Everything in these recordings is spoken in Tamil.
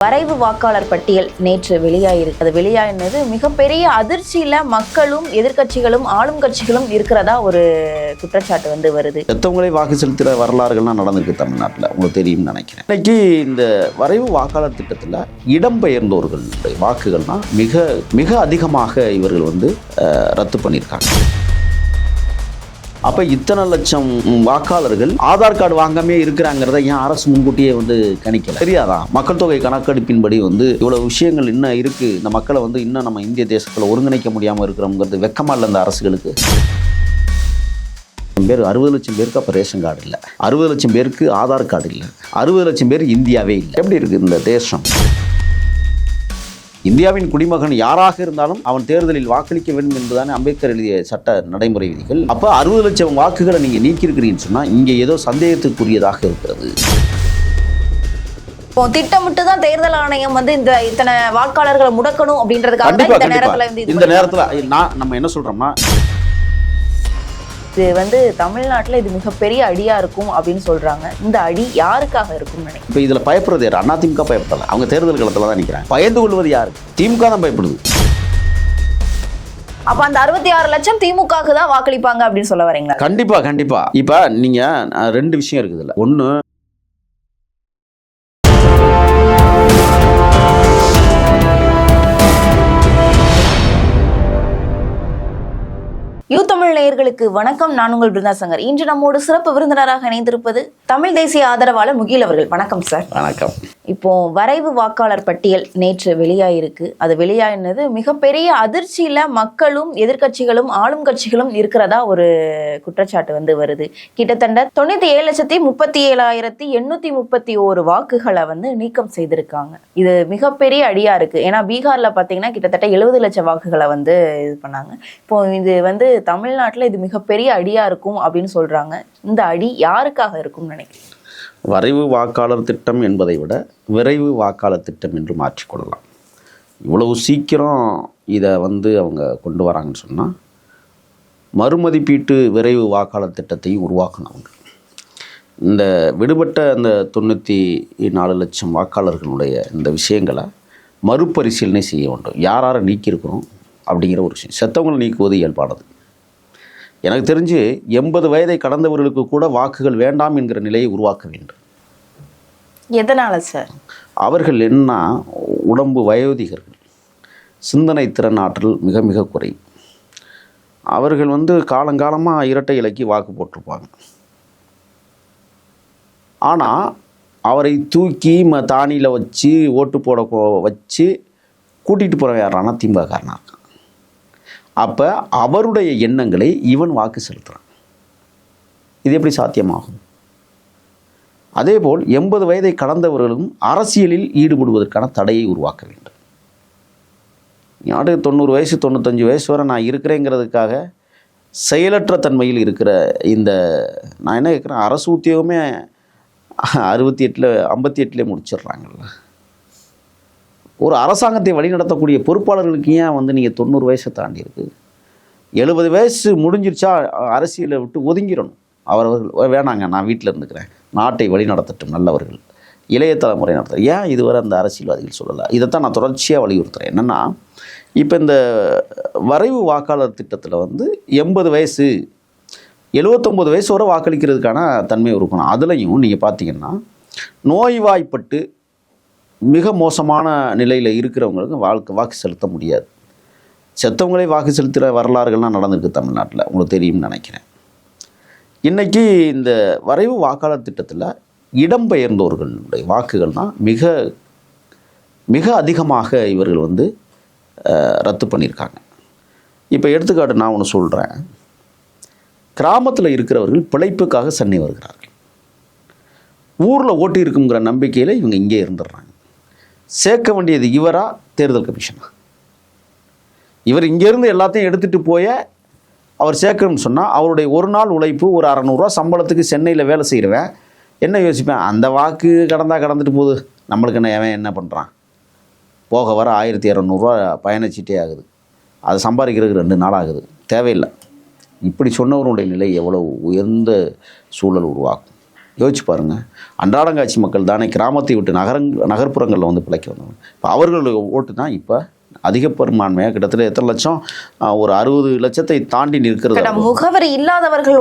வரைவு வாக்காளர் பட்டியல் நேற்று வெளியாயிருக்கு. அது வெளியானது மிகப்பெரிய அதிர்ச்சியில மக்களும் எதிர்கட்சிகளும் ஆளும் கட்சிகளும் இருக்கிறதா ஒரு குற்றச்சாட்டு வருது. பெற்றவங்களே வாக்கு செலுத்துகிற வரலாறுகள்லாம் நடந்திருக்கு தமிழ்நாட்டில், உங்களுக்கு தெரியும்னு நினைக்கிறேன். இன்னைக்கு இந்த வரைவு வாக்காளர் திட்டத்தில் இடம்பெயர்ந்தோர்களுடைய வாக்குகள்னா மிக மிக அதிகமாக இவர்கள் ரத்து பண்ணியிருக்காங்க. அப்போ இத்தனை லட்சம் வாக்காளர்கள் ஆதார் கார்டு வாங்காமே இருக்கிறாங்கிறத ஏன் அரசு முன்கூட்டியே கணிக்கல? தெரியாதா? மக்கள் தொகை கணக்கெடுப்பின்படி இவ்வளவு விஷயங்கள் இன்னும் இருக்கு, இந்த மக்களை இன்னும் நம்ம இந்திய தேசத்தில் ஒருங்கிணைக்க முடியாமல் இருக்கிறோங்கிறது வெக்கமா இல்லை இந்த அரசுகளுக்கு? பேர் 60 லட்சம் பேருக்கு அப்போ ரேஷன் கார்டு இல்லை, 60 லட்சம் பேருக்கு ஆதார் கார்டு இல்லை, 60 லட்சம் பேர் இந்தியாவே இல்லை. எப்படி இருக்கு இந்த தேசம்? இந்தியாவின் குடிமகன் யாராக இருந்தாலும் அவன் தேர்தலில் வாக்களிக்க வேண்டும் என்பதானே அம்பேத்கர் எழுதிய சட்ட நடைமுறை விதிகள். அப்போ 60 லட்சம் வாக்குகளை நீங்கள் நீக்கியிருக்கிறீங்கன்னு சொன்னால் இங்கே ஏதோ சந்தேகத்துக்குரியதாக இருக்கிறது. திட்டமிட்டு தான் தேர்தல் ஆணையம் இத்தனை வாக்காளர்களை முடக்கணும் அப்படின்றதுக்காக இந்த நேரத்தில் நம்ம என்ன சொல்றோம்னா, இது தமிழ்நாட்டில் இது மிகப்பெரிய அடியா இருக்கும் அப்படின்னு சொல்றாங்க. இந்த அடி யாருக்காக இருக்கும் நினைக்கிறேன்? இப்போ இதுல பயப்படுறது யார்? அதிமுக பயப்படல, அவங்க தேர்தல் களத்துல தான் நிற்கிறாங்க. பயந்து கொள்வது யாரு? திமுக தான் பயப்படுது. அப்ப அந்த 66 லட்சம் திமுகவுக்கு தான் வாக்களிப்பாங்க அப்படின்னு சொல்ல வரீங்களா? கண்டிப்பா கண்டிப்பா. இப்ப நீங்க 2 விஷயம் இருக்குது. ஒண்ணு, யூ தமிழ் நேயர்களுக்கு வணக்கம். நான் உங்கள் பிருந்தா சங்கர். இன்று நம்மோடு சிறப்பு விருந்தினராக இணைந்திருப்பது தமிழ் தேசிய ஆதரவாளர் முகில் அவர்கள். வணக்கம் சார். வணக்கம். இப்போ வரைவு வாக்காளர் பட்டியல் நேற்று வெளியாயிருக்கு. அது வெளியானது மிகப்பெரிய அதிர்ச்சியில மக்களும் எதிர்கட்சிகளும் ஆளும் கட்சிகளும் இருக்கிறதா ஒரு குற்றச்சாட்டு வருது. கிட்டத்தட்ட 97,37,831 வாக்குகளை நீக்கம் செய்திருக்காங்க. இது மிகப்பெரிய அடியா இருக்கு. ஏன்னா பீகார்ல பாத்தீங்கன்னா கிட்டத்தட்ட 70 லட்சம் வாக்குகளை இது பண்ணாங்க. இப்போ இது தமிழ்நாட்டில் இது மிகப்பெரிய அடியா இருக்கும் அப்படின்னு சொல்றாங்க. இந்த அடி யாருக்காக இருக்கும் நினைக்கிறேன்? வரைவு வாக்காளர் திட்டம் என்பதை விட விரைவு வாக்காளர் திட்டம் என்று மாற்றிக்கொள்ளலாம். இவ்வளவு சீக்கிரம் இதை அவங்க கொண்டு வராங்கன்னு சொன்னால் மறுமதிப்பீட்டு விரைவு வாக்காளர் திட்டத்தையும் உருவாக்கணும். இந்த விடுபட்ட அந்த 94 லட்சம் வாக்காளர்களுடைய இந்த விஷயங்களை மறுபரிசீலனை செய்ய வேண்டும். யாரை நீக்கியிருக்கிறோம் அப்படிங்கிற ஒரு விஷயம். செத்தவங்களை நீக்குவது இயல்பானது. எனக்கு தெரிஞ்சு 80 வயதை கடந்தவர்களுக்கு கூட வாக்குகள் வேண்டாம் என்கிற நிலையை உருவாக்க வேண்டும். எதனால சார்? அவர்கள் என்ன, உடம்பு வயோதிகர்கள், சிந்தனை திறன் ஆற்றல் மிக மிக குறையும். அவர்கள் காலங்காலமாக இரட்டை இலக்கி வாக்கு போட்டிருப்பாங்க. ஆனால் அவரை தூக்கி தானியில் வச்சு ஓட்டு போட வச்சு கூட்டிகிட்டு போகிற யாரானா திமுககாரனா இருக்கான். அப்போ அவருடைய எண்ணங்களை இவன் வாக்கு செலுத்துகிறான். இது எப்படி சாத்தியமாகும்? அதேபோல் 80 வயதை கடந்தவர்களும் அரசியலில் ஈடுபடுவதற்கான தடையை உருவாக்க வேண்டும். நாடு 90 வயசு 95 வயசு வரை நான் இருக்கிறேங்கிறதுக்காக செயலற்ற தன்மையில் இருக்கிற நான் என்ன கேட்குறேன், அரசு உத்தியோகமே 68 58 முடிச்சிடுறாங்கல்ல. ஒரு அரசாங்கத்தை வழிநடத்தக்கூடிய பொறுப்பாளர்களுக்கு ஏன் நீங்கள் 90 வயசை தாண்டி இருக்கு? 70 வயசு முடிஞ்சிருச்சா அரசியலை விட்டு ஒதுங்கிடணும். அவர்கள் வேணாங்க, நான் வீட்டில் இருந்துக்கிறேன், நாட்டை வழி நடத்தட்டும் நல்லவர்கள், இளைய தலைமுறை நடத்த. ஏன் இதுவரை அந்த அரசியல்வாதிகள் சொல்லலை? இதைத்தான் நான் தொடர்ச்சியாக வலியுறுத்துகிறேன். என்னென்னா, இப்போ இந்த வரைவு வாக்காளர் திட்டத்தில் 80 வயசு 79 வயசு வரை வாக்களிக்கிறதுக்கான தன்மை இருக்கணும். அதுலேயும் நீங்கள் பார்த்தீங்கன்னா நோய்வாய்ப்பட்டு மிக மோசமான நிலையில் இருக்கிறவங்களுக்கு வாக்கு செலுத்த முடியாது. செத்தவங்களே வாக்கு செலுத்துகிற வரலாறுகள்லாம் நடந்திருக்கு தமிழ்நாட்டில், உங்களுக்கு தெரியும்னு நினைக்கிறேன். இன்றைக்கி இந்த வரைவு வாக்காளர் திட்டத்தில் இடம்பெயர்ந்தோர்களுடைய வாக்குகள் தான் மிக மிக அதிகமாக இவர்கள் ரத்து பண்ணியிருக்காங்க. இப்போ எடுத்துக்காட்டு நான் ஒன்று சொல்கிறேன். கிராமத்தில் இருக்கிறவர்கள் பிழைப்புக்காக சென்னை வருகிறார்கள். ஊரில் ஓட்டு இருக்குங்கிற நம்பிக்கையில் இவங்க இங்கே இருந்துடுறாங்க. சேர்க்க வேண்டியது இவரா தேர்தல் கமிஷனா? இவர் இங்கேருந்து எல்லாத்தையும் எடுத்துகிட்டு போய் அவர் சேர்க்கணும்னு சொன்னால் அவருடைய ஒரு நாள் உழைப்பு ஒரு 600 ரூபா சம்பளத்துக்கு சென்னையில் வேலை செய்கிறவன் என்ன யோசிப்பேன், அந்த வாக்கு கடந்துட்டு போகுது, நம்மளுக்கு என்ன பண்ணுறான், போக வர 1200 பயணச்சீட்டே ஆகுது, அதை சம்பாதிக்கிறதுக்கு 2 நாள் ஆகுது, தேவையில்லை. இப்படி சொன்னவருடைய நிலை எவ்வளவு உயர்ந்த சூழல் உருவாக்கும். யோசிச்சு பாருங்கள். அன்றாடங்காட்சி மக்கள் தானே கிராமத்தை விட்டு நகர்ப்புறங்களில் வந்து பிழைக்க வந்தவங்க. இப்போ அவர்களுடைய ஓட்டு தான் இப்போ அதிக பெரும்பான்மையாக கிட்டத்தட்ட எத்தனை லட்சம், ஒரு 60 லட்சத்தை தாண்டி நிற்கிறது. முகவரி இல்லாதவர்கள்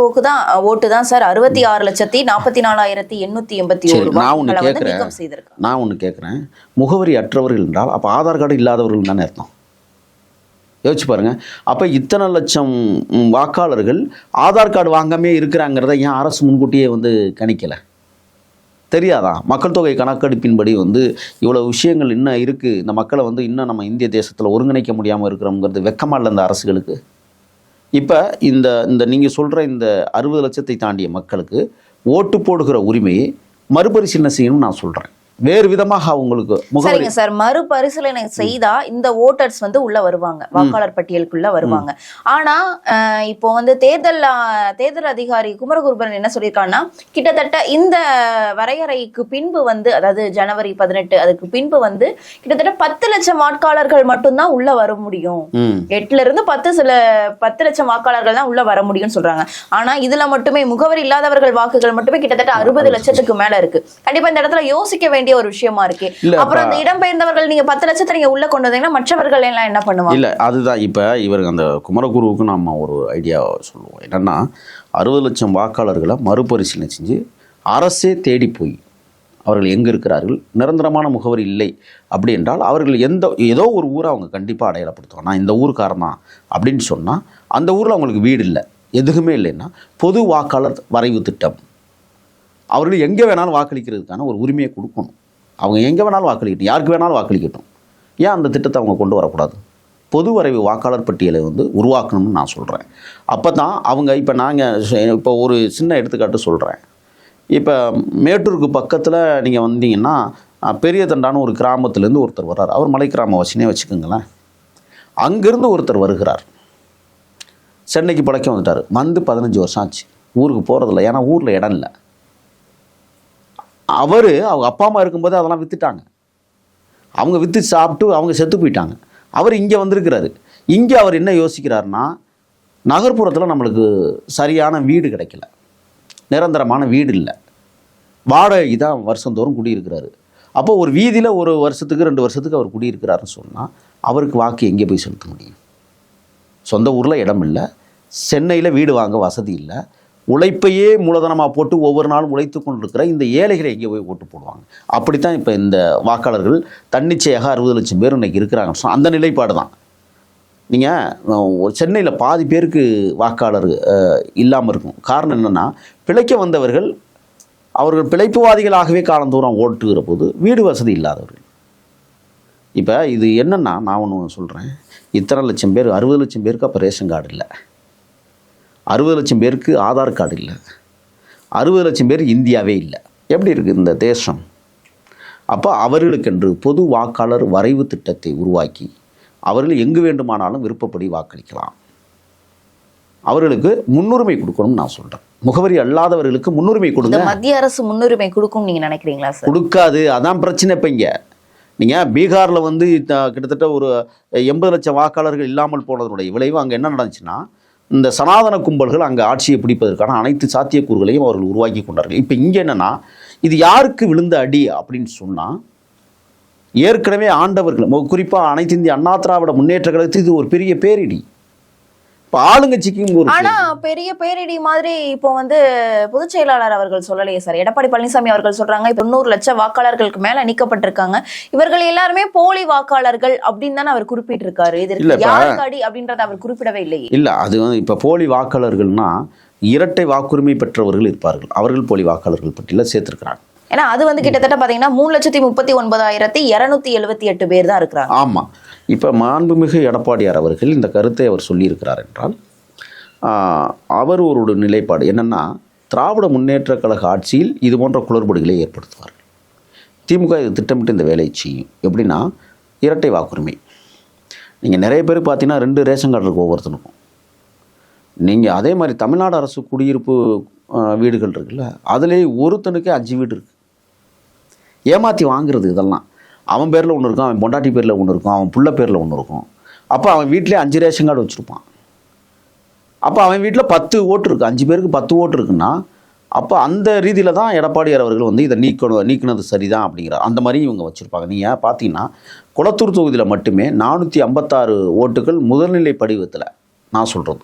ஓட்டு தான் சார் 66,44,881. நான் ஒன்று கேட்குறேன், முகவரி அற்றவர்கள் என்றால் அப்போ ஆதார் கார்டு இல்லாதவர்கள் தானே அர்த்தம். யோசிச்சு பாருங்க. அப்போ இத்தனை லட்சம் வாக்காளர்கள் ஆதார் கார்டு வாங்காமே இருக்கிறாங்கிறத ஏன் அரசு முன்கூட்டியே வந்து கணிக்கலை? தெரியாதா? மக்கள் தொகை கணக்கெடுப்பின்படி வந்து இவ்வளோ விஷயங்கள் இன்னும் இருக்குது, இந்த மக்களை வந்து இன்னும் நம்ம இந்திய தேசத்தில் ஒருங்கிணைக்க முடியாமல் இருக்கிறோங்கிறது வெக்கமாக இல்லை இந்த அரசுகளுக்கு. இப்போ இந்த நீங்கள் சொல்கிற இந்த 60 லட்சத்தை தாண்டிய மக்களுக்கு ஓட்டு போடுகிற உரிமையை மறுபரிசீலனை செய்யணும்னு நான் சொல்கிறேன். வேறு விதமாக அவங்களுக்கு சரிங்க சார், மறுபரிசீலனை செய்தா இந்த ஓட்டர்ஸ் வந்து உள்ள வருவாங்க, வாக்காளர் பட்டியலுக்குள்ள வருவாங்க. ஆனா இப்போ வந்து தேர்தல் அதிகாரி குமரகுருபரன் என்ன சொல்லியிருக்காங்கன்னா, கிட்டத்தட்ட இந்த வரையறைக்கு பின்பு வந்து, அதாவது ஜனவரி 18 அதுக்கு பின்பு வந்து கிட்டத்தட்ட 10 லட்சம் வாக்காளர்கள் மட்டும்தான் உள்ள வர முடியும். 8ல இருந்து 10 லட்சம் வாக்காளர்கள் தான் உள்ள வர முடியும்னு சொல்றாங்க. ஆனா இதுல மட்டுமே முகவரி இல்லாதவர்கள் வாக்குகள் மட்டுமே கிட்டத்தட்ட 60 லட்சத்துக்கு மேல இருக்கு. கண்டிப்பா இந்த இடத்துல யோசிக்க வேண்டிய ஒரு விஷயமா இருக்கு. அப்புறம் அந்த இடம்பெயர்ந்தவர்கள் நீங்க 10 லட்சத்தை நீங்க உள்ள கொண்டு வந்தீங்கன்னா மற்றவர்கள் எல்லாம் என்ன பண்ணுவாங்க? இல்ல அதுதான் இப்ப இவருக்கு அந்த குமரகுருவுக்கு நம்ம ஒரு ஐடியா சொல்லுவோம். என்னன்னா 60 லட்சம் வாக்காளர்களை மறுபரிசீலனை செஞ்சு அரசே தேடி போய் அவர்கள் எங்க இருக்கிறார்கள், நிரந்தரமான முகவரி இல்லை அப்படி என்றால் அவர்கள் ஏதோ ஒரு ஊரை அவங்க கண்டிப்பாக அடையாளப்படுத்துவாங்க. நான் இந்த ஊருக்காரன் தான் அப்படின்னு சொன்னால் அந்த ஊரில் அவங்களுக்கு வீடு இல்லை, எதுவுமே இல்லைன்னா பொது வாக்காளர் வரைவு திட்டம், அவர்கள் எங்கே வேணாலும் வாக்களிக்கிறதுக்கான ஒரு உரிமையை கொடுக்கணும். அவங்க எங்கே வேணாலும் வாக்களிக்கட்டும், யாருக்கு வேணாலும் வாக்களிக்கட்டும். ஏன் அந்த திட்டத்தை அவங்க கொண்டு வரக்கூடாது? பொது வரைவு வாக்காளர் பட்டியலை வந்து உருவாக்கணும்னு நான் சொல்கிறேன். அப்போ தான் அவங்க இப்போ ஒரு சின்ன எடுத்துக்காட்டு சொல்கிறேன். இப்போ மேட்டூருக்கு பக்கத்தில் நீங்கள் வந்தீங்கன்னா பெரிய தண்டான ஒரு கிராமத்துலேருந்து ஒருத்தர் வர்றார். அவர் மலை கிராமவாசினே வச்சுக்கோங்களேன். அங்கேருந்து ஒருத்தர் வருகிறார், சென்னைக்கு பழக்கம் வந்துட்டார். வந்து 15 வருஷம் ஆச்சு, ஊருக்கு போகிறதில்ல. ஏன்னா ஊரில் இடம் இல்லை. அவங்க அப்பா அம்மா இருக்கும்போது அதெல்லாம் விற்றுட்டாங்க. அவங்க விற்று சாப்பிட்டு அவங்க செத்து போயிட்டாங்க. அவர் இங்கே வந்திருக்கிறாரு. இங்கே அவர் என்ன யோசிக்கிறாருன்னா, நகர்ப்புறத்தில் நம்மளுக்கு சரியான வீடு கிடைக்கல, நிரந்தரமான வீடு இல்லை, வாடகை தான் வருஷந்தோறும் குடியிருக்கிறாரு. அப்போ ஒரு வீதியில் ஒரு வருஷத்துக்கு 2 வருஷத்துக்கு அவர் குடியிருக்கிறாருன்னு சொன்னால் அவருக்கு வாக்கு எங்கே போய் செலுத்த முடியும்? சொந்த ஊரில் இடம் இல்லை, சென்னையில் வீடு வாங்க வசதி இல்லை, உழைப்பையே மூலதனமாக போட்டு ஒவ்வொரு நாளும் உழைத்து கொண்டிருக்கிற இந்த ஏழைகளை எங்கே போய் ஓட்டு போடுவாங்க? அப்படித்தான் இப்போ இந்த வாக்காளர்கள் தன்னிச்சையாக 60 லட்சம் பேர் இன்றைக்கி இருக்கிறாங்க. அந்த நிலைப்பாடு தான். நீங்கள் சென்னையில் பாதி பேருக்கு வாக்காளர் இல்லாமல் இருக்கும். காரணம் என்னென்னா, பிழைக்க வந்தவர்கள் அவர்கள் பிழைப்புவாதிகளாகவே காலந்தூரம் ஓட்டுகிற போது வீடு வசதி இல்லாதவர்கள். இப்போ இது என்னென்னா, நான் ஒன்று சொல்கிறேன், இத்தனை லட்சம் பேர் 60 லட்சம் பேருக்கு அப்போ ரேஷன் கார்டு இல்லை, 60 லட்சம் பேருக்கு ஆதார் கார்டு இல்லை, 60 லட்சம் பேர் இந்தியாவே இல்லை. எப்படி இருக்குது இந்த தேசம்? அப்போ அவர்களுக்கென்று பொது வாக்காளர் வரைவு திட்டத்தை உருவாக்கி அவர்கள் எங்கு வேண்டுமானாலும் விருப்பப்படி வாக்களிக்கலாம். அவர்களுக்கு முன்னுரிமை கொடுக்கணும்னு நான் சொல்கிறேன். முகவரி அல்லாதவர்களுக்கு முன்னுரிமை கொடுங்க. மத்திய அரசு முன்னுரிமை கொடுக்கும் நீங்க நினைக்கிறீங்களா சார்? கொடுக்காது, அதான் பிரச்சனை. இப்போ இங்கே நீங்கள் பீகாரில் வந்து கிட்டத்தட்ட ஒரு 80 லட்சம் வாக்காளர்கள் இல்லாமல் போனதனுடைய விளைவு அங்கே என்ன நடந்துச்சுன்னா, இந்த சனாதன கும்பல்கள் அங்கே ஆட்சியை பிடிப்பதற்கான அனைத்து சாத்தியக்கூறுகளையும் அவர்கள் உருவாக்கி கொண்டார்கள். இப்போ இங்கே என்னென்னா, இது யாருக்கு விழுந்த அடி அப்படின்னு சொன்னால், ஏற்கனவே ஆண்டவர்கள், குறிப்பாக அனைத்து இந்திய அண்ணா திராவிட முன்னேற்ற கழகத்துக்கு இது ஒரு பெரிய பேரிடி. இப்போ ஆளுங்கட்சிக்கும் ஆனா பெரிய பேரிடி மாதிரி இப்போ வந்து பொதுச் செயலாளர் அவர்கள் சொல்லலையே சார். எடப்பாடி பழனிசாமி அவர்கள் சொல்றாங்க, இப்போ 90 லட்சம் வாக்காளர்களுக்கு மேல நீக்கப்பட்டிருக்காங்க, இவர்கள் எல்லாருமே போலி வாக்காளர்கள் அப்படின்னு தானே அவர் குறிப்பிட்டிருக்காரு. இது யாருக்கு அடி அப்படின்றத அவர் குறிப்பிடவே இல்லையே. இல்ல, அது வந்து இப்ப போலி வாக்காளர்கள்னா இரட்டை வாக்குரிமை பெற்றவர்கள் இருப்பார்கள், அவர்கள் போலி வாக்காளர்கள் பட்டியல சேர்த்திருக்கிறாங்க. ஏன்னா அது வந்து கிட்டத்தட்ட பாத்தீங்கன்னா 3,39,278 பேர் தான் இருக்கிறாங்க. ஆமா. இப்போ மாண்புமிகு எடப்பாடியார் அவர்கள் இந்த கருத்தை அவர் சொல்லியிருக்கிறார் என்றால், அவர் ஒரு நிலைப்பாடு என்னென்னா, திராவிட முன்னேற்ற கழக ஆட்சியில் இது போன்ற குளறுபடிகளை ஏற்படுத்துவார்கள். திமுக இது திட்டமிட்டு இந்த வேலையை செய்யும். எப்படின்னா, இரட்டை வாக்குரிமை. நீங்கள் நிறைய பேர் பார்த்தீங்கன்னா 2 ரேஷன் கார்டு இருக்கும் ஒவ்வொருத்தனுக்கும். நீங்கள் அதே மாதிரி தமிழ்நாடு அரசு குடியிருப்பு வீடுகள் இருக்குல்ல, அதுலேயே ஒருத்தனுக்கே 5 வீடு இருக்குது. ஏமாற்றி வாங்குறது இதெல்லாம். அவன் பேரில் ஒன்று இருக்கும், அவன் பொண்டாட்டி பேரில் ஒன்று இருக்கும், அவன் புள்ள பேரில் ஒன்று இருக்கும். அப்போ அவன் வீட்டிலே 5 ரேஷன் கார்டு வச்சுருப்பான். அப்போ அவன் வீட்டில் 10 ஓட்டு இருக்குது, 5 பேருக்கு 10 ஓட்டு இருக்குன்னா அப்போ அந்த ரீதியில் தான் எடப்பாடியார் அவர்கள் வந்து இதை நீக்கினது சரிதான் அப்படிங்கிற அந்த மாதிரி இவங்க வச்சுருப்பாங்க. நீங்கள் பார்த்தீங்கன்னா குளத்தூர் தொகுதியில் மட்டுமே 456 ஓட்டுகள் முதல்நிலை படிவத்தில், நான் சொல்கிறது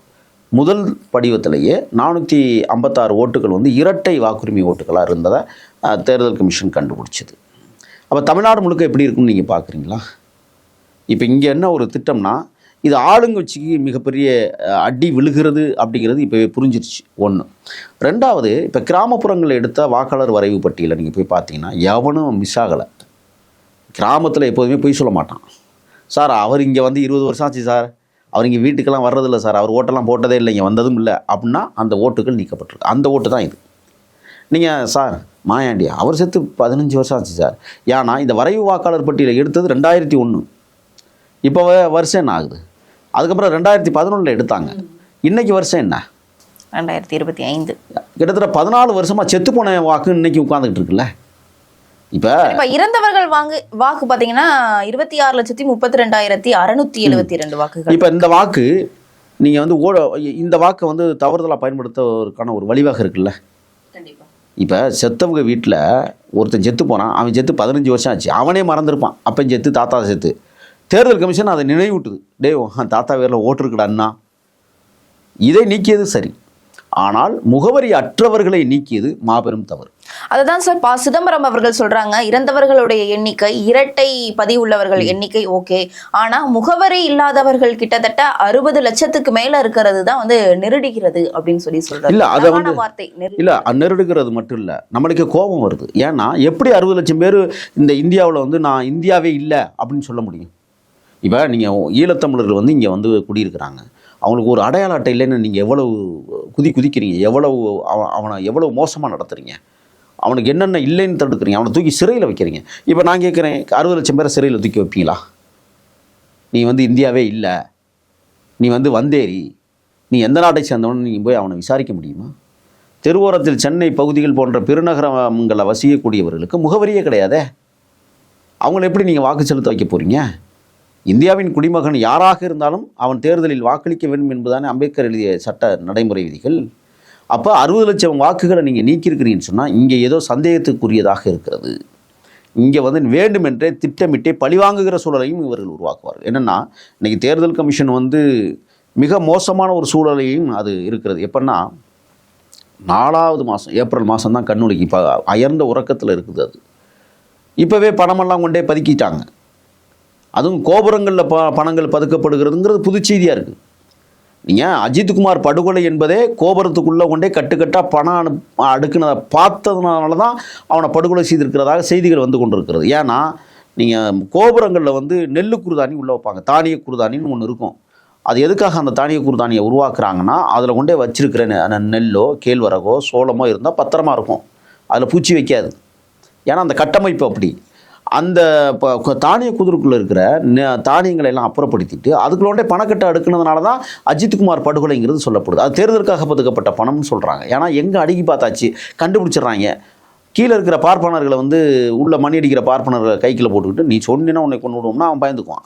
முதல் படிவத்திலேயே 456 ஓட்டுகள் வந்து இரட்டை வாக்குரிமை ஓட்டுகளாக இருந்ததை தேர்தல் கமிஷன் கண்டுபிடிச்சிது. அப்போ தமிழ்நாடு முழுக்க எப்படி இருக்குன்னு நீங்கள் பார்க்குறீங்களா? இப்போ இங்கே என்ன ஒரு திட்டம்னா, இது ஆளுங்கட்சிக்கு மிகப்பெரிய அடி விழுகிறது அப்படிங்கிறது இப்போவே புரிஞ்சிருச்சு. ஒன்று. ரெண்டாவது, இப்போ கிராமப்புறங்களில் எடுத்த வாக்காளர் வரைவு பட்டியலை நீங்கள் போய் பார்த்தீங்கன்னா எவனும் மிஸ் ஆகலை. கிராமத்தில் எப்போதுமே போய் சொல்ல மாட்டான். சார் அவர் இங்கே வந்து 20 வருஷம் ஆச்சு சார், அவர் இங்கே வீட்டுக்கெல்லாம் வர்றதில்லை சார், அவர் ஓட்டெல்லாம் போட்டதே இல்லை, இங்கே வந்ததும் இல்லை அப்படின்னா அந்த ஓட்டுகள் நீக்கப்பட்டிருக்கு. அந்த ஓட்டு தான் இது. நீங்கள் சார் மாயாண்டி அவர் செத்து 15 வருஷம் ஆச்சு சார், ஏன்னா இந்த வரைவு வாக்காளர் பட்டியலை எடுத்தது 2001, இப்போ வருஷம் என்ன ஆகுது? அதுக்கப்புறம் 2011 எடுத்தாங்க, இன்னைக்கு வருஷம் என்ன? 2025. கிட்டத்தட்ட 14 வருஷமாக செத்து போன வாக்கு இன்னைக்கு உட்காந்துக்கிட்டு இருக்குல்ல. இப்போ இறந்தவர்கள் வாக்கு பார்த்தீங்கன்னா 26,32,672 வாக்குகள். இப்போ இந்த வாக்கு நீங்கள் வந்து இந்த வாக்கை வந்து தவறுதலாக பயன்படுத்துவதற்கான ஒரு வழிவகை இருக்குல்ல. இப்போ செத்தவங்க வீட்டில் ஒருத்தன் செத்து போனான், அவன் செத்து 15 வருஷம் ஆச்சு, அவனே மறந்துருப்பான் அப்பன் செத்து தாத்தா செத்து. தேர்தல் கமிஷன் அதை நினைவூட்டுது, டே தாத்தா பேரில் ஓட்டு இருக்குடா அண்ணா. இதை நீக்கியது சரி, ஆனால் முகவரி அற்றவர்களை நீக்கியது மாபெரும் தவறு. அதுதான் சார் சிதம்பரம் அவர்கள் சொல்றாங்க, இறந்தவர்களுடைய எண்ணிக்கை இரட்டை பதிவுள்ளவர்கள் எண்ணிக்கை ஓகே, ஆனா முகவரி இல்லாதவர்கள் கிட்டத்தட்ட 60 லட்சத்துக்கு மேல இருக்கிறது தான் வந்து நெருடுகிறது அப்படின்னு சொல்றாங்க. இல்ல அதை வந்து வார்த்தை இல்ல, நெருடுகிறது மட்டும் இல்ல, நம்மளுக்கு கோபம் வருது. ஏன்னா எப்படி 60 லட்சம் பேர் இந்த இந்தியாவில் வந்து நான் இந்தியாவே இல்லை அப்படின்னு சொல்ல முடியும்? இப்போ நீங்கள் ஈழத்தமிழர்கள் வந்து இங்கே வந்து குடியிருக்கிறாங்க, அவங்களுக்கு ஒரு அடையாள அட்டை இல்லைன்னு நீங்கள் எவ்வளவு குதிக்கிறீங்க, அவனை எவ்வளவு மோசமாக நடத்துகிறீங்க, அவனுக்கு என்னென்ன இல்லைன்னு தடுக்கிறீங்க, அவனை தூக்கி சிறையில் வைக்கிறீங்க. இப்போ நான் கேட்குறேன், 60 லட்சம் பேரை சிறையில் தூக்கி வைப்பீங்களா? நீ வந்து இந்தியாவே இல்லை, நீ வந்து வந்தேரி, நீ எந்த நாட்டை சேர்ந்தவனு நீங்கள் போய் அவனை விசாரிக்க முடியுமா? தெருவோரத்தில் சென்னை பகுதிகள் போன்ற பெருநகரங்களை வசிக்கக்கூடியவர்களுக்கு முகவரியே கிடையாதே, அவங்கள எப்படி நீங்கள் வாக்கு செலுத்த வைக்க போகிறீங்க? இந்தியாவின் குடிமகன் யாராக இருந்தாலும் அவன் தேர்தலில் வாக்களிக்க வேண்டும் என்பதானே அம்பேத்கர் எழுதிய சட்ட நடைமுறை விதிகள். அப்போ 60 லட்சம் வாக்குகளை நீங்கள் நீக்கியிருக்கிறீங்கன்னு சொன்னால் இங்கே ஏதோ சந்தேகத்துக்குரியதாக இருக்கிறது. இங்கே வந்து வேண்டுமென்றே திட்டமிட்டே பழிவாங்குகிற சூழலையும் இவர்கள் உருவாக்குவார்கள். என்னென்னா, இன்றைக்கி தேர்தல் கமிஷன் வந்து மிக மோசமான ஒரு சூழலையும் அது இருக்கிறது. எப்படின்னா, 4வது மாதம் ஏப்ரல் மாதம் தான் கண்ணுலைக்கு இப்போ அயர்ந்த உறக்கத்தில் இருக்குது. அது இப்போவே பணமெல்லாம் கொண்டே பதுக்கிட்டாங்க. அதுவும் கோபுரங்களில் பணங்கள் பதுக்கப்படுகிறதுங்கிறது புது செய்தியாக இருக்குது. நீங்கள் அஜித்குமார் படுகொலை என்பதே கோபுரத்துக்குள்ளே கொண்டே கட்டுக்கட்டாக பணம் அடுக்குனதை பார்த்ததுனால தான் அவனை படுகொலை செய்திருக்கிறதாக செய்திகள் வந்து கொண்டிருக்கிறது. ஏன்னா நீங்கள் கோபுரங்களில் வந்து நெல்லு குருதானி உள்ளே வைப்பாங்க, தானிய குருதானின்னு ஒன்று இருக்கும். அது எதுக்காக அந்த தானிய குருதானியை உருவாக்குறாங்கன்னா, அதில் கொண்டே வச்சிருக்கிற நெல்லோ கேழ்வரகோ சோளமோ இருந்தால் பத்திரமா இருக்கும், அதில் பூச்சி வைக்காது. ஏன்னா அந்த கட்டமைப்பு அப்படி. அந்த தானிய குதிரைக்குள்ளே இருக்கிற தானியங்களை எல்லாம் அப்புறப்படுத்திட்டு அதுக்குள்ளே பணக்கட்டை அடுக்குனதுனால தான் அஜித்குமார் படுகொலைங்கிறது சொல்லப்படுது. அது தேர்தலுக்காக பதுக்கப்பட்ட பணம்னு சொல்கிறாங்க. ஏன்னா எங்கே அடுக்கி பார்த்தாச்சு கண்டுபிடிச்சிட்றாங்க. கீழே இருக்கிற பார்ப்பனர்களை வந்து உள்ள மணி அடிக்கிற பார்ப்பனர்களை கைக்கில் போட்டுக்கிட்டு நீ சொன்னா உன்னை கொண்டு விடுவோம்னா அவன் பயந்துக்குவான்.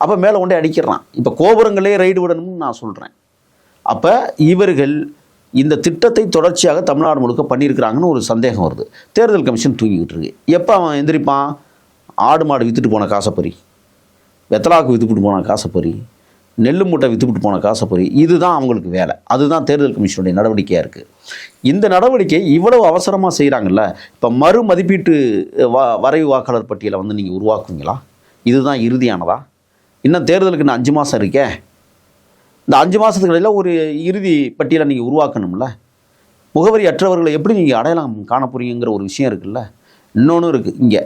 அப்போ மேலே கொண்டே அடிக்கிறான். இப்போ கோபுரங்களே ரைடு விடணும்னு நான் சொல்கிறேன். அப்போ இவர்கள் இந்த திட்டத்தை தொடர்ச்சியாக தமிழ்நாடு முழுக்க பண்ணியிருக்கிறாங்கன்னு ஒரு சந்தேகம் வருது. தேர்தல் கமிஷன் தூங்கிக்கிட்டு இருக்கு. எப்போ அவன் எந்திரிப்பான்? ஆடு மாடு விற்றுட்டு போன காசப்பறி, வெத்தலாக்கு விற்றுப்பிட்டு போன காசப்பறி, நெல்லு மூட்டை விற்றுப்பிட்டு போன காசப்பறி, இதுதான் அவங்களுக்கு வேலை. அதுதான் தேர்தல் கமிஷனுடைய நடவடிக்கையாக இருக்குது. இந்த நடவடிக்கை இவ்வளவு அவசரமாக செய்கிறாங்கல்ல. இப்போ மறு மதிப்பீட்டு வரைவு வாக்காளர் பட்டியலை வந்து நீங்கள் உருவாக்குவீங்களா? இதுதான் இறுதியானதா? இன்னும் தேர்தலுக்கு இன்னும் 5 மாதம் இருக்கே. இந்த 5 மாதத்துக்கு இடையில ஒரு இறுதி பட்டியலை நீங்கள் உருவாக்கணும்ல. முகவரி அற்றவர்களை எப்படி நீங்கள் அடையாளம் காண போறீங்கிற ஒரு விஷயம் இருக்குல்ல. இன்னொன்று இருக்குது. இங்கே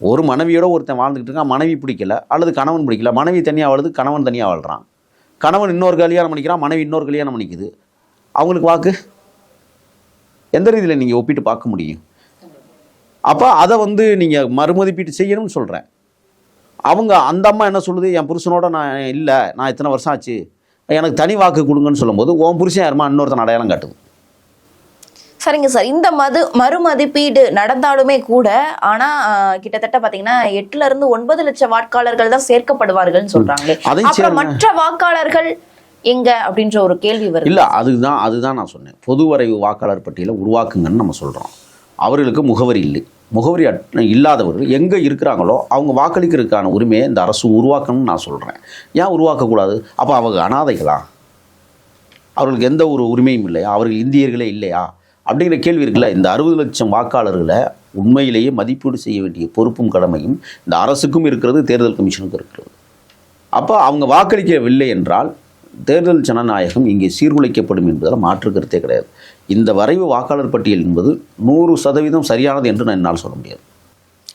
ஒரு மனைவியோட ஒருத்தன் வாழ்ந்துக்கிட்டு இருக்கான், மனைவி பிடிக்கல அல்லது கணவன் பிடிக்கல, மனைவி தனியாக வாழுது, கணவன் தனியாக வாழ்கிறான், கணவன் இன்னொரு கல்யாணம் பண்ணிக்கிறான், மனைவி இன்னொரு கல்யாணம் பண்ணிக்குது. அவங்களுக்கு வாக்கு எந்த ரீதியில் நீங்கள் ஒப்பிட்டு பார்க்க முடியும்? அப்போ அதை வந்து நீங்கள் மறுமதிப்பீட்டு செய்யணும்னு சொல்கிறேன். அவங்க அந்த அம்மா என்ன சொல்லுது, என் புருஷனோட நான் இல்லை, நான் இத்தனை வருஷம் ஆச்சு, எனக்கு தனி வாக்கு கொடுங்கன்னு சொல்லும்போது உன் புருஷன் யாருமா இன்னொருத்தன் அடையாளம் காட்டுது. சரிங்க சார், இந்த மறுமதிப்பீடு நடந்தாலுமே கூட ஆனா கிட்டத்தட்ட பாத்தீங்கன்னா 8 to 9 லட்சம் வாக்காளர்கள் தான் சேர்க்கப்படுவார்கள் சொல்றாங்க. அப்புறம் மற்ற வாக்காளர்கள் எங்க அப்படின்ற ஒரு கேள்வி வருது. இல்லை, அதுதான் நான் சொன்னேன். பொது வரைவு வாக்காளர் பட்டியலை உருவாக்குங்கன்னு நம்ம சொல்கிறோம். அவர்களுக்கு முகவரி இல்லை. முகவரி இல்லாதவர்கள் எங்கே இருக்கிறாங்களோ அவங்க வாக்களிக்கிறதுக்கான உரிமையை இந்த அரசு உருவாக்கணும்னு நான் சொல்கிறேன். ஏன் உருவாக்கக்கூடாது? அப்போ அவங்க அனாதைகளா? அவர்களுக்கு எந்த ஒரு உரிமையும் இல்லையா? அவர்கள் இந்தியர்களே இல்லையா அப்படிங்கிற கேள்வி இருக்குல்ல. இந்த 60 லட்சம் வாக்காளர்களை உண்மையிலேயே மதிப்பீடு செய்ய வேண்டிய பொறுப்பும் கடமையும் இந்த அரசுக்கும் இருக்கிறது, தேர்தல் கமிஷனுக்கும் இருக்கிறது. அப்போ அவங்க வாக்களிக்கவில்லை என்றால் தேர்தல் ஜனநாயகம் இங்கே சீர்குலைக்கப்படும் என்பதில் மாற்று கருத்தே கிடையாது. இந்த வரைவு வாக்காளர் பட்டியல் என்பது 100% சரியானது என்று என்னால் சொல்ல முடியாது.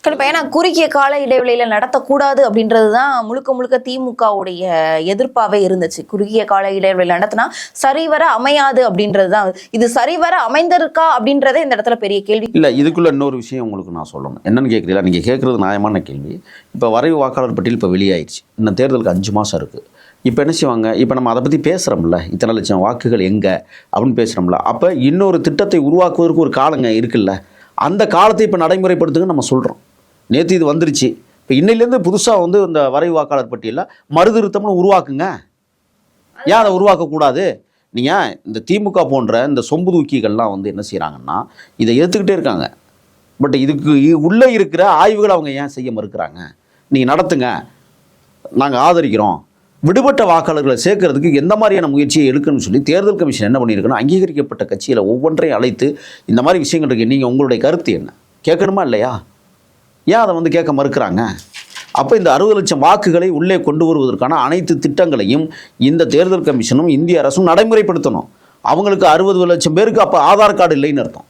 கண்டிப்பா. ஏன்னா குறுகிய கால இடைவெளியில நடத்தக்கூடாது அப்படின்றது தான் முழுக்க முழுக்க திமுகவுடைய எதிர்ப்பாவே இருந்துச்சு. குறுகிய கால இடைவெளியில் நடத்தினா சரிவர அமையாது அப்படின்றது தான். இது சரிவர அமைந்திருக்கா அப்படின்றதே இந்த இடத்துல பெரிய கேள்வி. இல்லை, இதுக்குள்ள இன்னொரு விஷயம் உங்களுக்கு நான் சொல்லணும். என்னன்னு கேட்குறீங்களா? நீங்கள் கேட்குறது நியாயமான கேள்வி. இப்போ வரைவு வாக்காளர் பட்டியல் இப்போ வெளியாயிடுச்சு. இன்னும் தேர்தலுக்கு 5 மாதம் இருக்குது. இப்போ என்ன செய்வாங்க? இப்போ நம்ம அதை பற்றி பேசுகிறோம்ல, இத்தனை லட்சம் வாக்குகள் எங்கே அப்படின்னு பேசுகிறோம்ல. அப்போ இன்னொரு திட்டத்தை உருவாக்குவதற்கு ஒரு காலங்க இருக்குல்ல, அந்த காலத்தை இப்போ நடைமுறைப்படுத்துங்க நம்ம சொல்கிறோம். நேற்று இது வந்துருச்சு. இப்போ இன்னிலேருந்து புதுசாக இந்த வரைவு வாக்காளர் பட்டியலில் மறுதிருத்தம்னு உருவாக்குங்க. ஏன் அதை உருவாக்கக்கூடாது? நீங்கள் இந்த திமுக போன்ற இந்த சொம்பு தூக்கிகள்லாம் என்ன செய்கிறாங்கன்னா இதை ஏற்றுக்கிட்டே இருக்காங்க. பட் இதுக்கு உள்ளே இருக்கிற ஆய்வுகளை அவங்க ஏன் செய்ய மறுக்கிறாங்க? நீங்கள் நடத்துங்க, நாங்கள் ஆதரிக்கிறோம். விடுபட்ட வாக்காளர்களை சேர்க்கறதுக்கு எந்த மாதிரியான முயற்சியை எடுக்கணும்னு சொல்லி தேர்தல் கமிஷன் என்ன பண்ணியிருக்குன்னா, அங்கீகரிக்கப்பட்ட கட்சியில் ஒவ்வொன்றையும் அழைத்து இந்த மாதிரி விஷயங்கள் இருக்குது, நீங்கள் உங்களுடைய கருத்து என்ன கேட்கணுமா இல்லையா? ஏன் அதை கேட்க மறுக்கிறாங்க? அப்போ இந்த 60 லட்சம் வாக்குகளை உள்ளே கொண்டு வருவதற்கான அனைத்து திட்டங்களையும் இந்த தேர்தல் கமிஷனும் இந்திய அரசும் நடைமுறைப்படுத்தணும். அவங்களுக்கு 60 லட்சம் பேருக்கு அப்போ ஆதார் கார்டு இல்லைன்னு அர்த்தம்.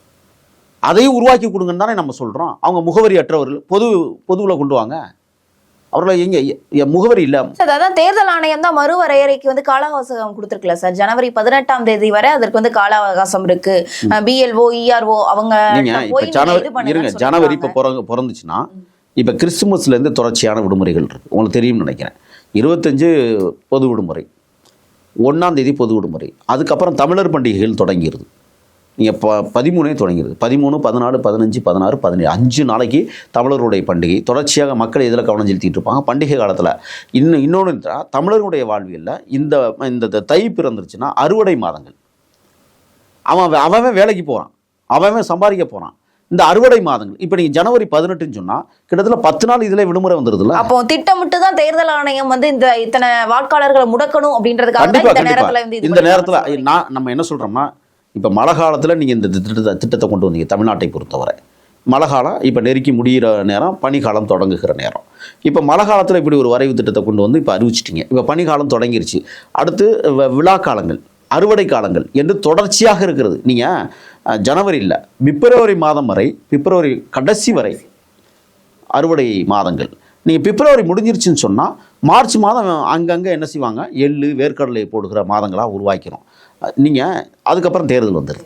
அதையும் உருவாக்கி கொடுங்கன்னு தானே நம்ம சொல்கிறோம். அவங்க முகவரி அற்றவர்கள் பொதுவில் கொண்டு வாங்க. அவர்களை எங்க முகவரி இல்லை. அதான் தேர்தல் ஆணையம் தான் மறுவரையறைக்கு கால அவகாசம் கொடுத்துருக்கல சார். ஜனவரி 18ஆம் தேதி வரை அதற்கு கால அவகாசம் இருக்கு. BLO ERO அவங்க ஜனவரி இப்போ பிறந்துச்சுன்னா இப்போ கிறிஸ்துமஸ்லேருந்து தொடர்ச்சியான விடுமுறைகள் இருக்கு. உங்களுக்கு தெரியும்னு நினைக்கிறேன். 25 பொது விடுமுறை, 1ஆம் தேதி பொது விடுமுறை, அதுக்கப்புறம் தமிழர் பண்டிகைகள் தொடங்கிடுது. நீங்கள் 13 தொடங்கிடுது. 13, 14, 15, 16, 17 5 நாளைக்கு தமிழருடைய பண்டிகை. தொடர்ச்சியாக மக்கள் இதில் கவனம் செலுத்திட்டு இருப்பாங்க பண்டிகை காலத்தில். இன்னொன்று தமிழர்களுடைய வாழ்வியலில் இந்த தை பிறந்துருச்சுன்னா அறுவடை மாதங்கள். அவன் வேலைக்கு போகிறான், அவன் சம்பாதிக்க போகிறான். இந்த அறுவடை மாதங்கள் இப்போ நீங்கள் ஜனவரி 18ன்னு சொன்னால் கிட்டத்தட்ட 10 நாள் இதில் விடுமுறை வந்துடுதுல்ல. அப்போ திட்டமிட்டு தான் தேர்தல் ஆணையம் இத்தனை வாக்காளர்களை முடக்கணும் அப்படின்றதுக்காக இந்த நேரத்தில் நம்ம என்ன சொல்கிறோம்னா, இப்போ மழை காலத்தில் நீங்கள் இந்த திட்டத்தை கொண்டு வந்தீங்க. தமிழ்நாட்டை பொறுத்தவரை மழை காலம் இப்போ நெருக்கி முடிகிற நேரம், பனிக்காலம் தொடங்குகிற நேரம். இப்போ மழை காலத்தில் இப்படி ஒரு வரைவு திட்டத்தை கொண்டு வந்து இப்போ அறிவிச்சிட்டிங்க. இப்போ பனிக்காலம் தொடங்கிருச்சு. அடுத்து விழா காலங்கள், அறுவடை காலங்கள் என்று தொடர்ச்சியாக இருக்கிறது. நீங்கள் ஜனவரி இல்லை, பிப்ரவரி மாதம் வரை, பிப்ரவரி கடைசி வரை அறுவடை மாதங்கள். நீங்கள் பிப்ரவரி முடிஞ்சிருச்சுன்னு சொன்னால் மார்ச் மாதம் அங்கங்கே என்ன செய்வாங்க, எள்ளு வேர்க்கடலை போடுகிற மாதங்களாக உருவாக்கிறோம். நீங்கள் அதுக்கப்புறம் தேர்தல் வந்துடுது.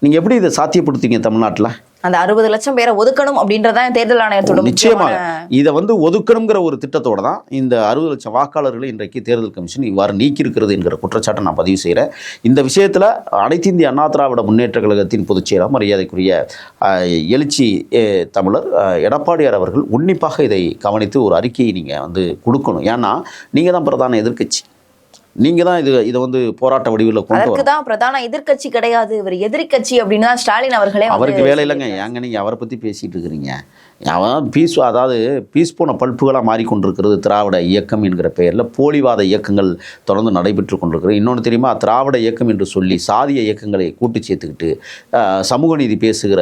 நீங்கள் எப்படி இதை சாத்தியப்படுத்திங்க தமிழ்நாட்டில்? அந்த 60 லட்சம் பேரை ஒதுக்கணும் அப்படின்றதான் தேர்தல் ஆணையத்தோட நிச்சயமாக இதை ஒதுக்கணுங்கிற ஒரு திட்டத்தோடு தான் இந்த 60 லட்சம் வாக்காளர்களை இன்றைக்கு தேர்தல் கமிஷன் இவ்வாறு நீக்கியிருக்கிறது என்கிற குற்றச்சாட்டை நான் பதிவு செய்கிறேன். இந்த விஷயத்தில் அனைத்து இந்திய அண்ணா திராவிட முன்னேற்ற கழகத்தின் பொதுச் செயலாளர் மரியாதைக்குரிய எழுச்சி தமிழர் எடப்பாடியார் அவர்கள் உன்னிப்பாக இதை கவனித்து ஒரு அறிக்கையை நீங்கள் கொடுக்கணும். ஏன்னா நீங்கள் தான் பிரதான எதிர்க்கட்சி. நீங்க தான் இதை போராட்ட வடிவில் கொண்டு வரணும். தான் பிரதான எதிர்க்கட்சி கிடையாது, இவர் எதிர்க்கட்சி அப்படின்னு தான் ஸ்டாலின் அவர்களே. அவருக்கு வேலை இல்லைங்க. ஏங்க நீங்கள் அவரை பற்றி பேசிகிட்டு இருக்கிறீங்க? அவன் பீஸ் போன பல்புகளாக மாறிக்கொண்டிருக்கிறது திராவிட இயக்கம் என்கிற பெயரில் போலிவாத இயக்கங்கள் தொடர்ந்து நடைபெற்று கொண்டிருக்கிறது. இன்னொன்று தெரியுமா, திராவிட இயக்கம் என்று சொல்லி சாதிய இயக்கங்களை கூட்டு சேர்த்துக்கிட்டு சமூக நீதி பேசுகிற